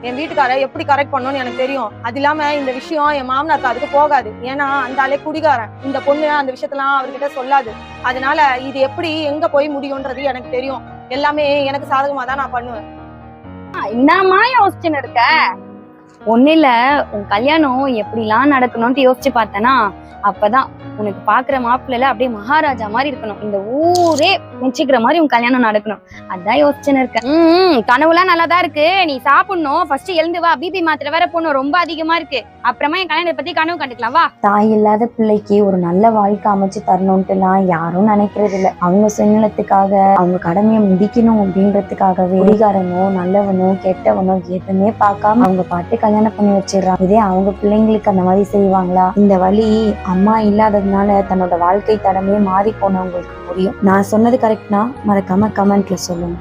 என் வீட்டுக்கார எப்படி கரெக்ட் பண்ணணும்னு எனக்கு தெரியும். அது இல்லாம இந்த விஷயம் என் மாமனாருக்கு அதுக்கு போகாது. ஏன்னா அந்த ஆளே குடிகாரன். இந்த பொண்ணு அந்த விஷயத்தெல்லாம் அவர்கிட்ட சொல்லாது. அதனால இது எப்படி எங்க போய் முடியும்ன்றது எனக்கு தெரியும். எல்லாமே எனக்கு சாதகமா தான் நான் பண்ணுவேன். என்னம்மா யோசிச்சுன்னு இருக்க? ஒண்ணு இல்ல, உன் கல்யாணம் எப்படிலாம் நடக்கணும்னு யோசிச்சு பார்த்தனா, அப்பதான் உனக்கு பாக்குற மாப்பிள்ளைல அப்படியே மகாராஜா மாதிரி இருக்கணும். இந்த ஊரே மெச்சிக்கிற மாதிரி உன் கல்யாணம் நடக்கணும். அதான் யோசிச்சுன்னு இருக்க. கனவுலாம் நல்லாதான் இருக்கு. நீ சாப்பிடணும். ஃபர்ஸ்ட் எழுந்து வா. பிபி மாத்திரை வேற போடணும், ரொம்ப அதிகமா இருக்கு. அப்புறமா என் கல்யாணத்தை பத்தி கனவு கண்டுக்கலாம் வா. தாய் இல்லாத பிள்ளைக்கு ஒரு நல்ல வாழ்க்கை அமைச்சு தரணும்ட்டுலாம் யாரும் நினைக்கிறது இல்ல. அவங்க சுயநலத்துக்காக, அவங்க கடமையை முடிக்கணும் அப்படின்றதுக்காகவே குடிகாரனோ நல்லவனோ கெட்டவனோ எதுவுமே பார்க்காம அவங்க பாட்டு கல்யாணம் பண்ணி வச்சிடறாங்க. இதே அவங்க பிள்ளைங்களுக்கு அந்த மாதிரி செய்வாங்களா? இந்த வழி அம்மா இல்லாததுனால தன்னோட வாழ்க்கை தடமே மாறி போனவங்களுக்கு புரியும். நான் சொன்னது கரெக்ட்னா மறக்காம கமெண்ட்ல சொல்லுங்க.